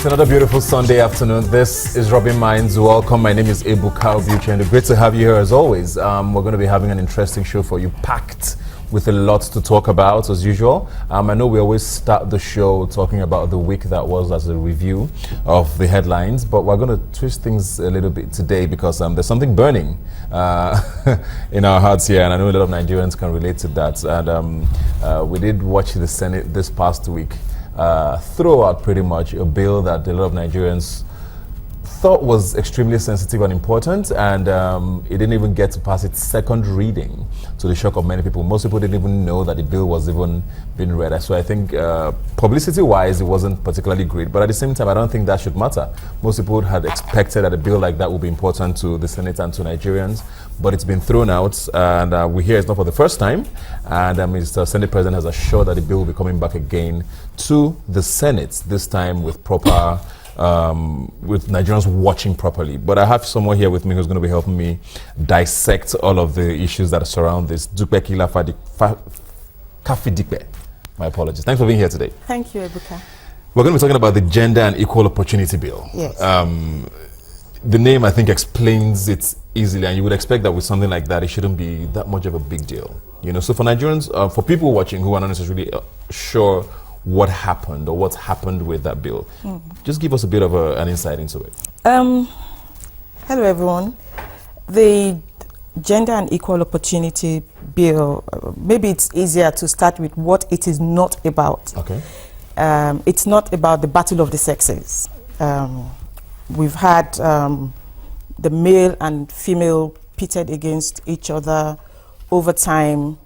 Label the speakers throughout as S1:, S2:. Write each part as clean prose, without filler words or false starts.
S1: another beautiful Sunday afternoon. This is Robin Minds. Welcome. My name is Ebuka Obiuchi, and great to have you here as always. We're going to be having an interesting show for you, packed with a lot to talk about as usual. I know we always start the show talking about the week that was as a review of the headlines, but we're going to twist things a little bit today because there's something burning in our hearts here, and I know a lot of Nigerians can relate to that. And we did watch the Senate this past week throw out pretty much a bill that a lot of Nigerians thought was extremely sensitive and important, and it didn't even get to pass its second reading, to the shock of many people. Most people didn't even know that the bill was even being read. So I think publicity-wise, it wasn't particularly great, but at the same time, I don't think that should matter. Most people had expected that a bill like that would be important to the Senate and to Nigerians, but it's been thrown out, and we hear it's not for the first time, and Mr. Senate President has assured that the bill will be coming back again to the Senate, this time with proper with Nigerians watching properly. But I have someone here with me who's going to be helping me dissect all of the issues that surround this. Dupe Kila Kafidipe. My apologies. Thanks for being here today.
S2: Thank you, Ebuka.
S1: We're going to be talking about the Gender and Equal Opportunity Bill.
S2: Yes.
S1: The name, I think, explains it easily, and you would expect that with something like that, it shouldn't be that much of a big deal. You know, so for Nigerians, for people watching who are not necessarily sure what happened or what's happened with that bill, just give us a bit of an insight into it.
S2: Hello, everyone. The Gender and Equal Opportunity Bill, maybe it's easier to start with what it is not about.
S1: Okay.
S2: It's not about the battle of the sexes. We've had the male and female pitted against each other over time.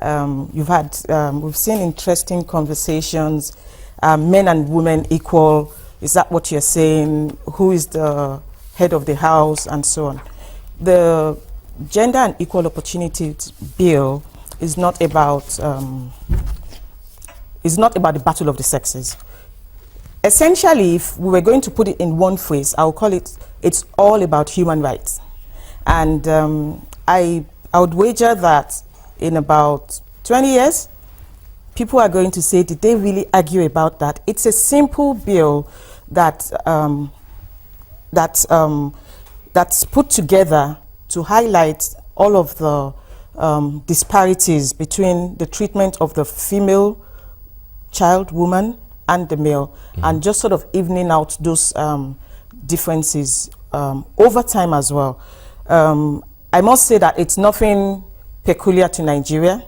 S2: We've seen interesting conversations, men and women equal. Is that what you're saying? Who is the head of the house, and so on? The Gender and Equal Opportunity Bill is not about the battle of the sexes. Essentially, if we were going to put it in one phrase, I would call it, it's all about human rights. And I would wager that in about 20 years, people are going to say, did they really argue about that? It's a simple bill that that's put together to highlight all of the disparities between the treatment of the female child, woman, and the male, and just sort of evening out those differences over time as well. I must say that it's nothing peculiar to Nigeria.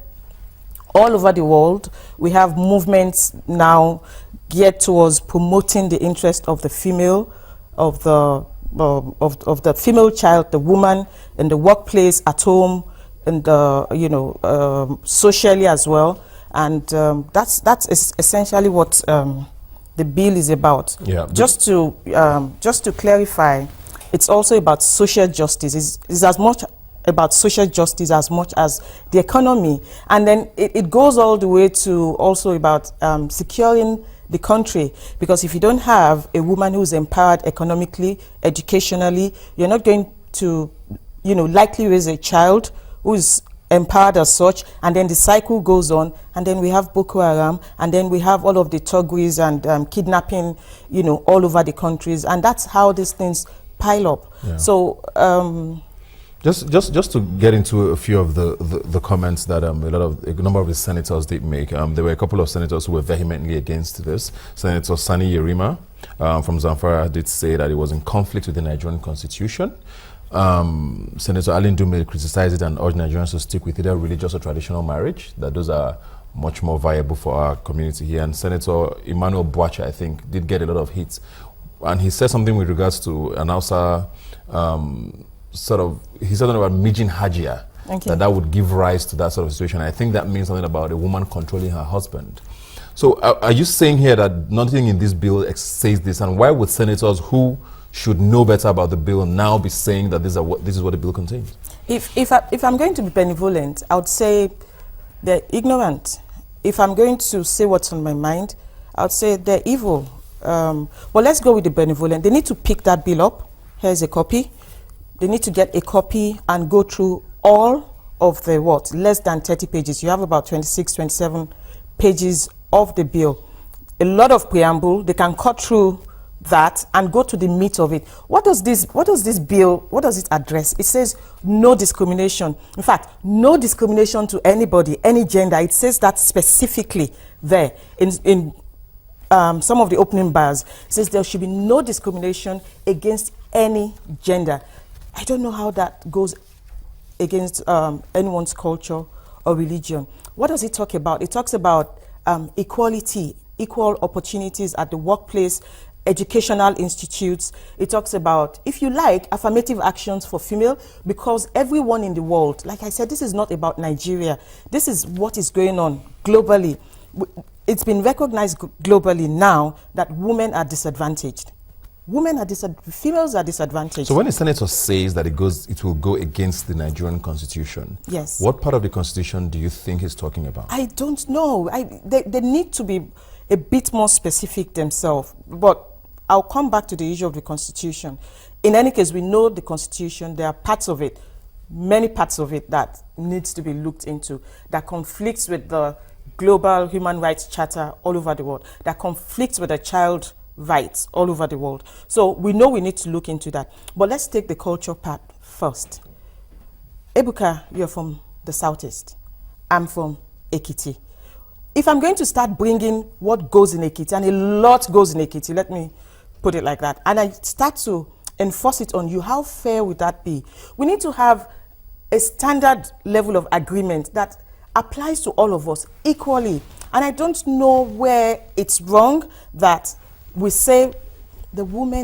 S2: All over the world, we have movements now geared towards promoting the interest of the female, of the female child, the woman, in the workplace, at home, and socially as well. And that's essentially what the bill is about. Yeah. Just to clarify, it's also about social justice. It's as much about social justice as much as the economy. And then it goes all the way to also about securing the country. Because if you don't have a woman who's empowered economically, educationally, you're not going to, likely raise a child who's empowered as such, and then the cycle goes on, and then we have Boko Haram, and then we have all of the thuggeries and kidnapping, all over the countries, and that's how these things pile up. Yeah. So,
S1: Just to get into a few of the comments that a number of the senators did make, there were a couple of senators who were vehemently against this. Senator Sani Yerima from Zamfara did say that it was in conflict with the Nigerian constitution. Senator Alin Dume criticized it and urged Nigerians to stick with either religious or traditional marriage, that those are much more viable for our community here. And Senator Emmanuel Boache, I think, did get a lot of hits. And he said something with regards to an Hausa he said something about Mijin Hajia, that would give rise to that sort of situation. I think that means something about a woman controlling her husband. So are you saying here that nothing in this bill says this, and why would senators who should know better about the bill now be saying that this is what the bill contains?
S2: If I'm going to be benevolent, I would say they're ignorant. If I'm going to say what's on my mind, I would say they're evil. Well, let's go with the benevolent. They need to pick that bill up. Here's a copy. They need to get a copy and go through all of the less than 30 pages. You have about 26, 27 pages of the bill. A lot of preamble. They can cut through that and go to the meat of it. What does this bill, what does it address? It says no discrimination. In fact, no discrimination to anybody, any gender. It says that specifically there in some of the opening bars. It says there should be no discrimination against any gender. I don't know how that goes against anyone's culture or religion. What does it talk about? It talks about equality, equal opportunities at the workplace, educational institutes. It talks about, if you like, affirmative actions for female, because everyone in the world, like I said, this is not about Nigeria. This is what is going on globally. It's been recognized globally now that women are disadvantaged. Females are disadvantaged.
S1: So when the senator says that it will go against the Nigerian constitution,
S2: yes,
S1: what part of the constitution do you think he's talking about?
S2: I don't know. They need to be a bit more specific themselves. But I'll come back to the issue of the constitution. In any case, we know the constitution, there are parts of it, many parts of it that needs to be looked into, that conflicts with the global human rights charter all over the world, that conflicts with the child rights all over the world. So we know we need to look into that. But let's take the culture part first. Ebuka, you're from the Southeast. I'm from Ekiti. If I'm going to start bringing what goes in Ekiti, and a lot goes in Ekiti, let me put it like that, and I start to enforce it on you, how fair would that be? We need to have a standard level of agreement that applies to all of us equally. And I don't know where it's wrong that we say the women